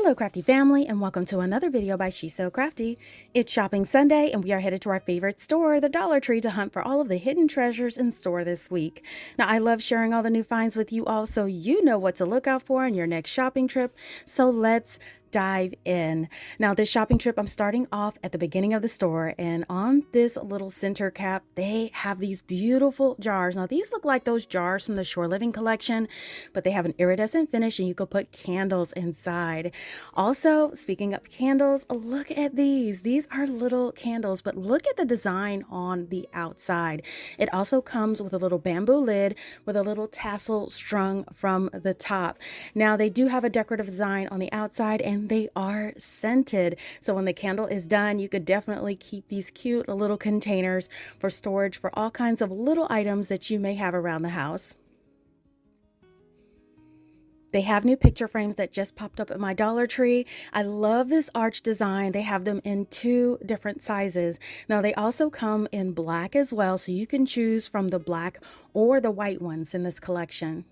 Hello CraftDee family, and welcome to another video by She's So CraftDee. It's shopping Sunday and we are headed to our favorite store, the Dollar Tree, to hunt for all of the hidden treasures in store this week. Now I love sharing all the new finds with you all so you know what to look out for on your next shopping trip. So let's dive in. Now this shopping trip, I'm starting off at the beginning of the store, and on this little center cap they have these beautiful jars. Now these look like those jars from the Shore Living collection, but they have an iridescent finish and you can put candles inside. Also, speaking of candles, look at these. These are little candles, but look at the design on the outside. It also comes with a little bamboo lid with a little tassel strung from the top. Now they do have a decorative design on the outside and they are scented. So when the candle is done, you could definitely keep these cute little containers for storage for all kinds of little items that you may have around the house. They have new picture frames that just popped up at my Dollar Tree. I love this arch design. They have them in 2 different sizes. Now they also come in black as well, so you can choose from the black or the white ones in this collection.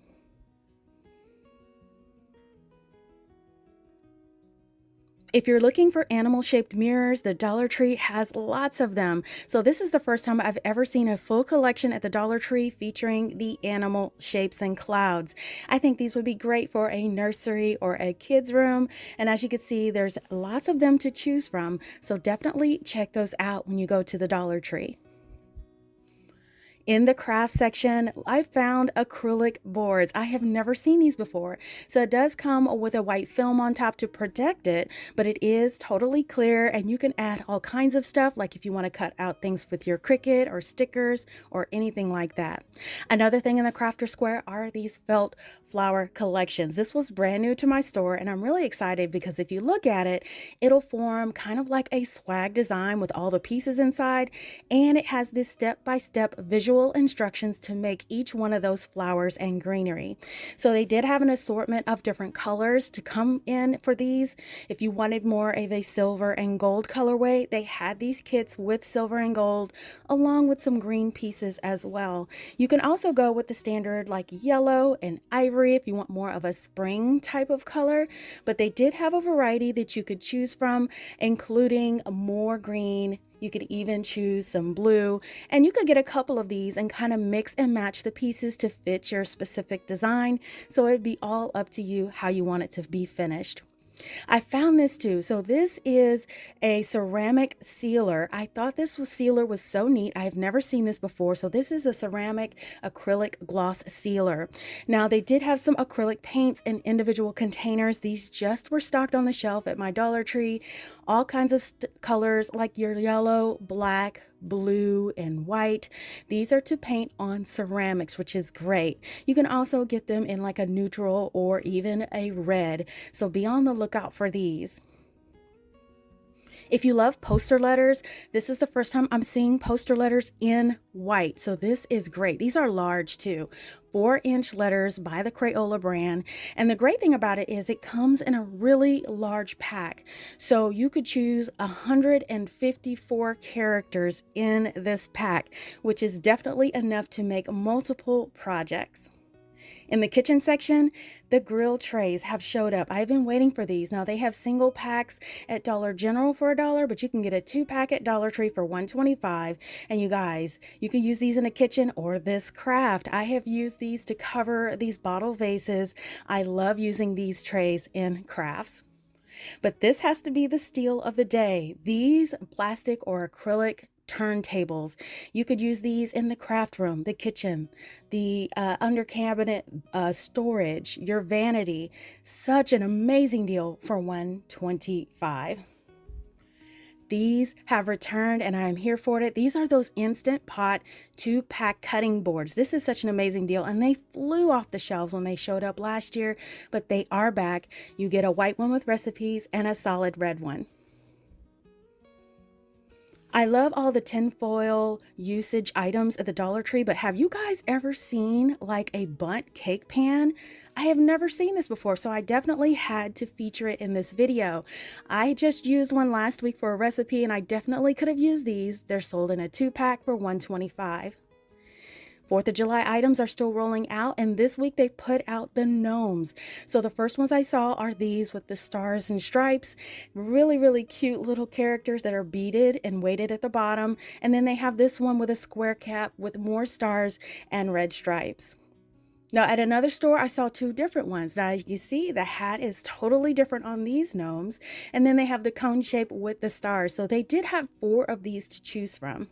If you're looking for animal-shaped mirrors, the Dollar Tree has lots of them. So this is the first time I've ever seen a full collection at the Dollar Tree featuring the animal shapes and clouds. I think these would be great for a nursery or a kid's room. And as you can see, there's lots of them to choose from. So definitely check those out when you go to the Dollar Tree. In the craft section, I found acrylic boards. I have never seen these before. So it does come with a white film on top to protect it, but it is totally clear and you can add all kinds of stuff, like if you want to cut out things with your Cricut or stickers or anything like that. Another thing in the Crafter Square are these felt flower collections. This was brand new to my store and I'm really excited because if you look at it, it'll form kind of like a swag design with all the pieces inside, and it has this step-by-step visual instructions to make each one of those flowers and greenery. So they did have an assortment of different colors to come in for these. If you wanted more of a silver and gold colorway, they had these kits with silver and gold along with some green pieces as well. You can also go with the standard like yellow and ivory if you want more of a spring type of color, but they did have a variety that you could choose from, including more green. You could even choose some blue, and you could get a couple of these and kind of mix and match the pieces to fit your specific design. So it'd be all up to you how you want it to be finished. I found this too. So this is a ceramic sealer. I thought this sealer was so neat. I have never seen this before. So this is a ceramic acrylic gloss sealer. Now they did have some acrylic paints in individual containers. These just were stocked on the shelf at my Dollar Tree. All kinds of colors like your yellow, black, blue, and white. These are to paint on ceramics, which is great. You can also get them in like a neutral or even a red. So be on the lookout for these. If you love poster letters, this is the first time I'm seeing poster letters in white. So this is great. These are large too. 4-inch letters by the Crayola brand. And the great thing about it is it comes in a really large pack. So you could choose 154 characters in this pack, which is definitely enough to make multiple projects. In the kitchen section, the grill trays have showed up. I've been waiting for these. Now they have single packs at Dollar General for $1, but you can get a 2-pack at Dollar Tree for $1.25. And you guys, you can use these in the kitchen or this craft. I have used these to cover these bottle vases. I love using these trays in crafts. But this has to be the steal of the day. These plastic or acrylic turntables. You could use these in the craft room, the kitchen, the under cabinet storage, your vanity. Such an amazing deal for $1.25. These have returned and I am here for it. These are those Instant Pot 2-pack cutting boards. This is such an amazing deal and they flew off the shelves when they showed up last year, but they are back. You get a white one with recipes and a solid red one. I love all the tinfoil usage items at the Dollar Tree, but have you guys ever seen like a bundt cake pan? I have never seen this before, so I definitely had to feature it in this video. I just used one last week for a recipe and I definitely could have used these. They're sold in a 2-pack for $1.25. 4th of July items are still rolling out, and this week they put out the gnomes. So the first ones I saw are these with the stars and stripes. Really, really cute little characters that are beaded and weighted at the bottom. And then they have this one with a square cap with more stars and red stripes. Now, at another store, I saw two different ones. Now, you see the hat is totally different on these gnomes. And then they have the cone shape with the stars. So they did have 4 of these to choose from.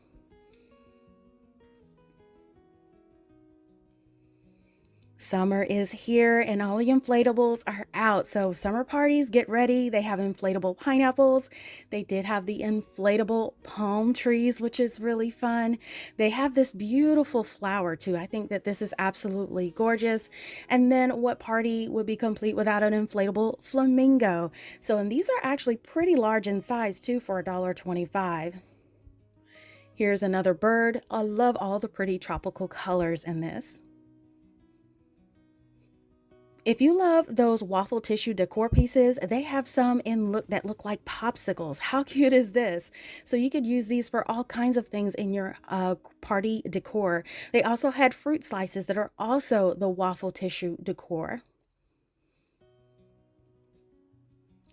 Summer is here and all the inflatables are out. So summer parties, get ready. They have inflatable pineapples. They did have the inflatable palm trees, which is really fun. They have this beautiful flower too. I think that this is absolutely gorgeous. And then what party would be complete without an inflatable flamingo? So, and these are actually pretty large in size too for $1.25. Here's another bird. I love all the pretty tropical colors in this. If you love those waffle tissue decor pieces, they have some that look like popsicles. How cute is this? So you could use these for all kinds of things in your party decor. They also had fruit slices that are also the waffle tissue decor.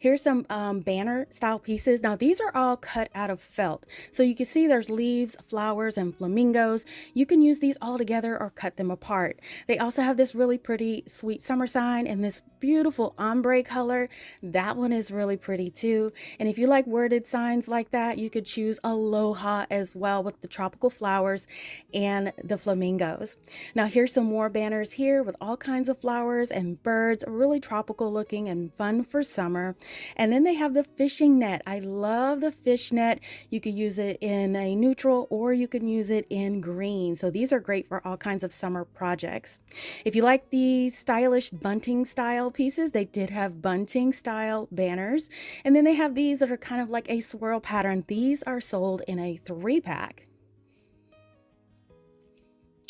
Here's some banner style pieces. Now these are all cut out of felt. So you can see there's leaves, flowers, and flamingos. You can use these all together or cut them apart. They also have this really pretty sweet summer sign and this beautiful ombre color. That one is really pretty too. And if you like worded signs like that, you could choose aloha as well with the tropical flowers and the flamingos. Now here's some more banners here with all kinds of flowers and birds, really tropical looking and fun for summer. And then they have the fishing net. I love the fish net. You could use it in a neutral or you can use it in green. So these are great for all kinds of summer projects. If you like the stylish bunting style pieces, they did have bunting style banners. And then they have these that are kind of like a swirl pattern. These are sold in a 3-pack.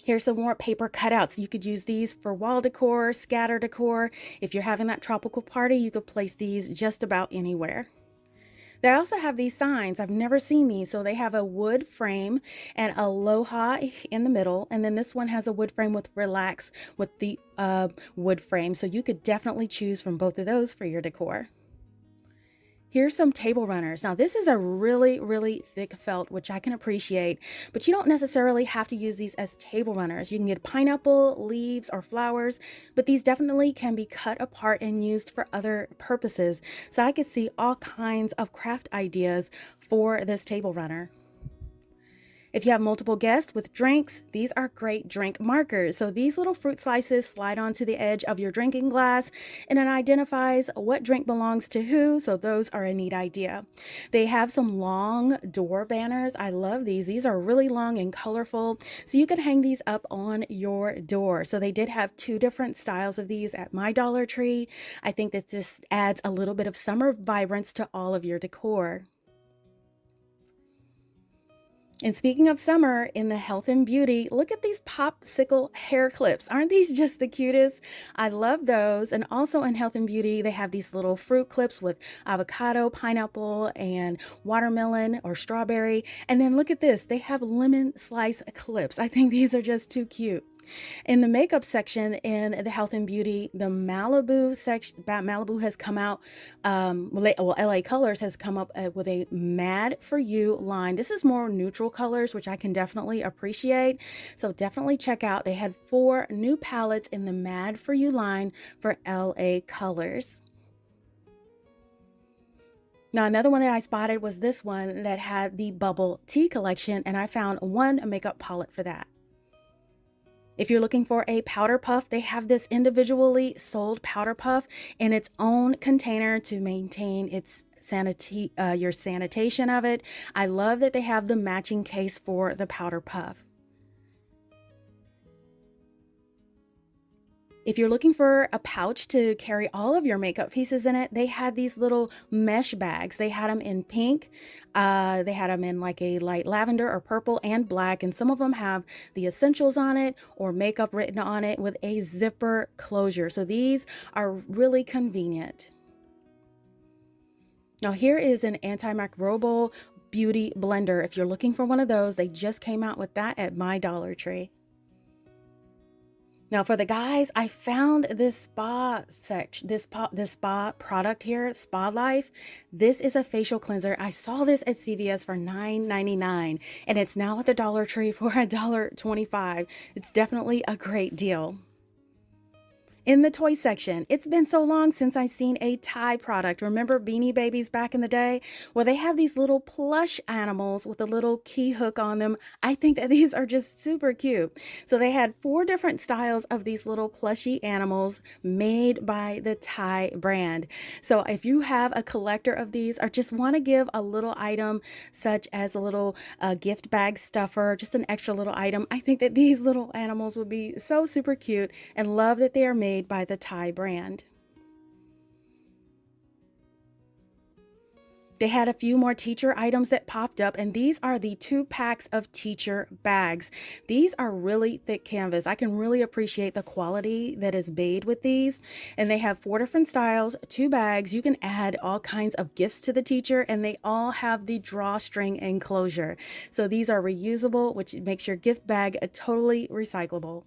Here's some more paper cutouts. You could use these for wall decor, scatter decor. If you're having that tropical party, you could place these just about anywhere. They also have these signs. I've never seen these. So they have a wood frame and aloha in the middle. And then this one has a wood frame with relax with the wood frame. So you could definitely choose from both of those for your decor. Here's some table runners. Now this is a really, really thick felt, which I can appreciate, but you don't necessarily have to use these as table runners. You can get pineapple, leaves, or flowers, but these definitely can be cut apart and used for other purposes. So I could see all kinds of craft ideas for this table runner. If you have multiple guests with drinks, these are great drink markers. So these little fruit slices slide onto the edge of your drinking glass and it identifies what drink belongs to who. So those are a neat idea. They have some long door banners. I love these. These are really long and colorful. So you can hang these up on your door. So they did have 2 different styles of these at my Dollar Tree. I think that just adds a little bit of summer vibrance to all of your decor. And speaking of summer, in the health and beauty, look at these popsicle hair clips. Aren't these just the cutest? I love those. And also in health and beauty, they have these little fruit clips with avocado, pineapple, and watermelon or strawberry. And then look at this. They have lemon slice clips. I think these are just too cute. In the makeup section in the health and beauty, the Malibu section, Malibu has come out, LA Colors has come up with a Mad For You line. This is more neutral colors, which I can definitely appreciate. So definitely check out. They had 4 new palettes in the Mad For You line for LA Colors. Now, another one that I spotted was this one that had the Bubble Tea collection, and I found one makeup palette for that. If you're looking for a powder puff, they have this individually sold powder puff in its own container to maintain its your sanitation of it. I love that they have the matching case for the powder puff. If you're looking for a pouch to carry all of your makeup pieces in it, they had these little mesh bags. They had them in pink. They had them in like a light lavender or purple and black. And some of them have the essentials on it or makeup written on it with a zipper closure. So these are really convenient. Now here is an antimicrobial beauty blender. If you're looking for one of those, they just came out with that at my Dollar Tree. Now for the guys, I found this spa section, this spa product here, Spa Life. This is a facial cleanser. I saw this at CVS for $9.99 and it's now at the Dollar Tree for $1.25. It's definitely a great deal. In the toy section, it's been so long since I've seen a Thai product. Remember Beanie Babies back in the day? Well, they have these little plush animals with a little key hook on them. I think that these are just super cute. So they had 4 different styles of these little plushy animals made by the Thai brand. So if you have a collector of these or just want to give a little item such as a little gift bag stuffer, just an extra little item, I think that these little animals would be so super cute, and love that they are made by the Thai brand. They had a few more teacher items that popped up, and these are the 2 packs of teacher bags. These are really thick canvas. I can really appreciate the quality that is made with these. And they have 4 different styles, 2 bags. You can add all kinds of gifts to the teacher, and they all have the drawstring enclosure. So these are reusable, which makes your gift bag totally recyclable.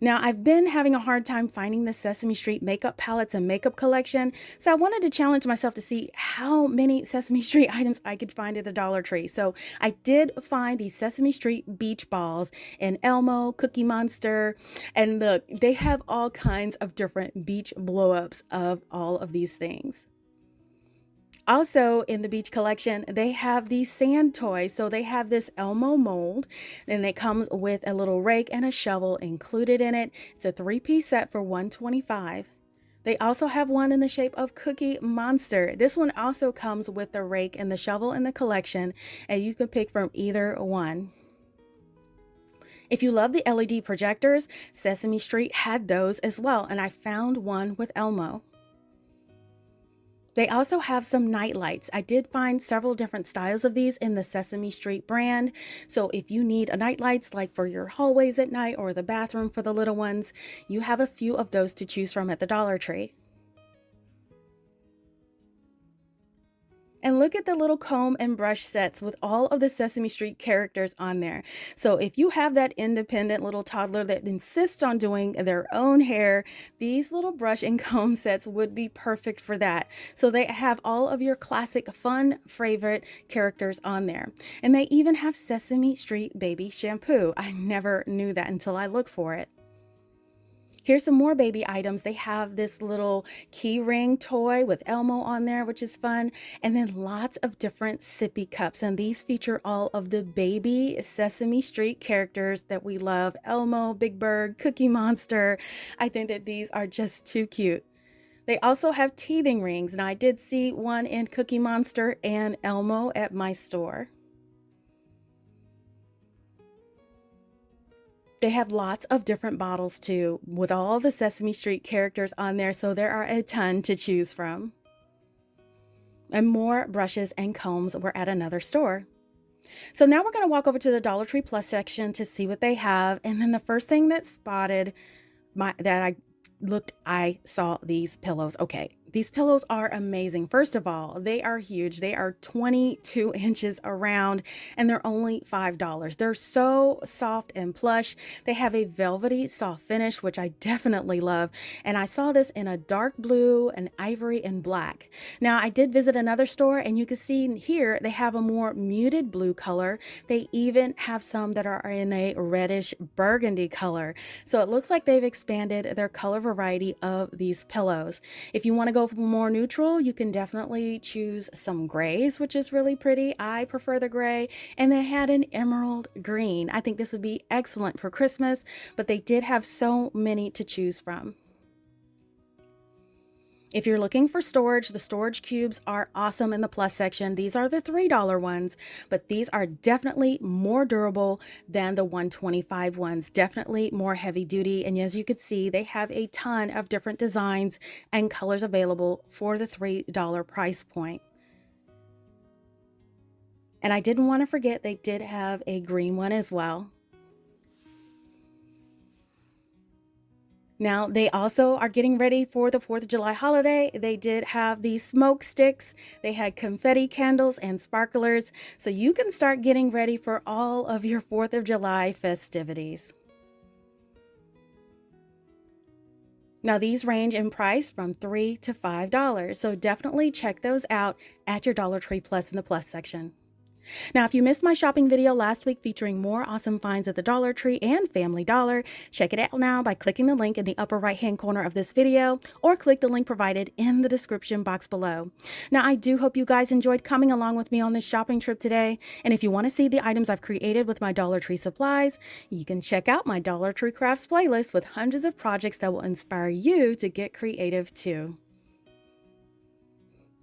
Now, I've been having a hard time finding the Sesame Street makeup palettes and makeup collection, so I wanted to challenge myself to see how many Sesame Street items I could find at the Dollar Tree. So I did find these Sesame Street beach balls in Elmo, Cookie Monster, and look, they have all kinds of different beach blow-ups of all of these things. Also in the beach collection, they have these sand toys. So they have this Elmo mold, and it comes with a little rake and a shovel included in it. It's a 3-piece set for $125. They also have one in the shape of Cookie Monster. This one also comes with the rake and the shovel in the collection, and you can pick from either one. If you love the LED projectors, Sesame Street had those as well, and I found one with Elmo. They also have some night lights. I did find several different styles of these in the Sesame Street brand. So if you need a night lights like for your hallways at night or the bathroom for the little ones, you have a few of those to choose from at the Dollar Tree. And look at the little comb and brush sets with all of the Sesame Street characters on there. So if you have that independent little toddler that insists on doing their own hair, these little brush and comb sets would be perfect for that. So they have all of your classic fun favorite characters on there. And they even have Sesame Street baby shampoo. I never knew that until I looked for it. Here's some more baby items. They have this little key ring toy with Elmo on there, which is fun. And then lots of different sippy cups. And these feature all of the baby Sesame Street characters that we love. Elmo, Big Bird, Cookie Monster. I think that these are just too cute. They also have teething rings. And I did see one in Cookie Monster and Elmo at my store. They have lots of different bottles too, with all the Sesame Street characters on there, so there are a ton to choose from. And more brushes and combs were at another store. So now we're going to walk over to the Dollar Tree Plus section to see what they have. And then the first thing that I saw these pillows. Okay, these pillows are amazing. First of all, they are huge. They are 22 inches around and they're only $5. They're so soft and plush. They have a velvety soft finish, which I definitely love. And I saw this in a dark blue, an ivory, and black. Now I did visit another store and you can see here they have a more muted blue color. They even have some that are in a reddish burgundy color. So it looks like they've expanded their color variety of these pillows. If you want to go for more neutral, you can definitely choose some grays, which is really pretty. I prefer the gray, and they had an emerald green. I think this would be excellent for Christmas, but they did have so many to choose from. If you're looking for storage, the storage cubes are awesome in the plus section. These are the $3 ones, but these are definitely more durable than the $125 ones, definitely more heavy duty. And as you can see, they have a ton of different designs and colors available for the $3 price point. And I didn't want to forget, they did have a green one as well. Now, they also are getting ready for the 4th of July holiday. They did have these smoke sticks, they had confetti candles and sparklers, so you can start getting ready for all of your 4th of July festivities. Now, these range in price from $3 to $5, so definitely check those out at your Dollar Tree Plus in the Plus section. Now, if you missed my shopping video last week featuring more awesome finds at the Dollar Tree and Family Dollar, check it out now by clicking the link in the upper right-hand corner of this video, or click the link provided in the description box below. Now, I do hope you guys enjoyed coming along with me on this shopping trip today, and if you want to see the items I've created with my Dollar Tree supplies, you can check out my Dollar Tree Crafts playlist with hundreds of projects that will inspire you to get creative too.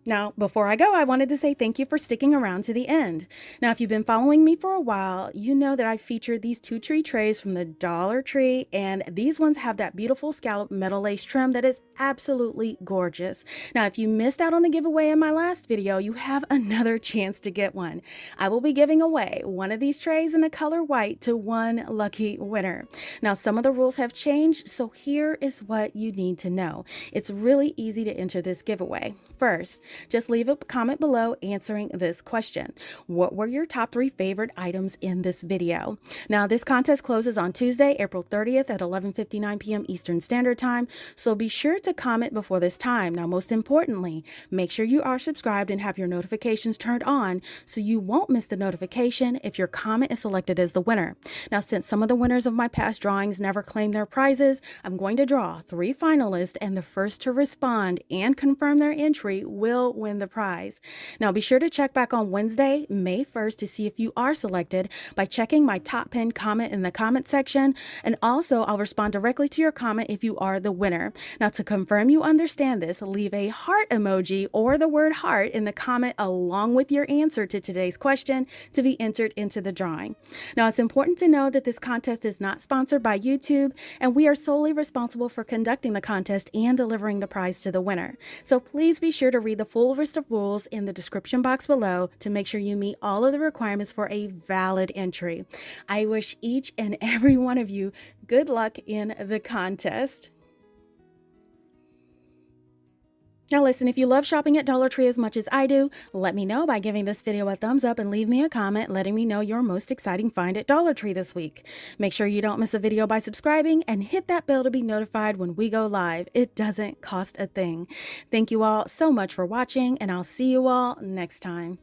Now, before I go, I wanted to say thank you for sticking around to the end. Now, if you've been following me for a while, you know that I featured these 2 tree trays from the Dollar Tree, and these ones have that beautiful scallop metal lace trim that is absolutely gorgeous. Now, if you missed out on the giveaway in my last video, you have another chance to get one. I will be giving away one of these trays in the color white to one lucky winner. Now, some of the rules have changed, so here is what you need to know. It's really easy to enter this giveaway. First, just leave a comment below answering this question. What were your top 3 favorite items in this video? Now, this contest closes on Tuesday, April 30th at 11:59 p.m. Eastern Standard Time, so be sure to comment before this time. Now, most importantly, make sure you are subscribed and have your notifications turned on so you won't miss the notification if your comment is selected as the winner. Now, since some of the winners of my past drawings never claimed their prizes, I'm going to draw 3 finalists, and the first to respond and confirm their entry will win the prize. Now, be sure to check back on Wednesday, May 1st to see if you are selected by checking my top pinned comment in the comment section, and also I'll respond directly to your comment if you are the winner. Now, to confirm you understand this, leave a heart emoji or the word heart in the comment along with your answer to today's question to be entered into the drawing. Now, it's important to know that this contest is not sponsored by YouTube, and we are solely responsible for conducting the contest and delivering the prize to the winner. So please be sure to read the full list of rules in the description box below to make sure you meet all of the requirements for a valid entry. I wish each and every one of you good luck in the contest. Now listen, if you love shopping at Dollar Tree as much as I do, let me know by giving this video a thumbs up and leave me a comment letting me know your most exciting find at Dollar Tree this week. Make sure you don't miss a video by subscribing and hit that bell to be notified when we go live. It doesn't cost a thing. Thank you all so much for watching, and I'll see you all next time.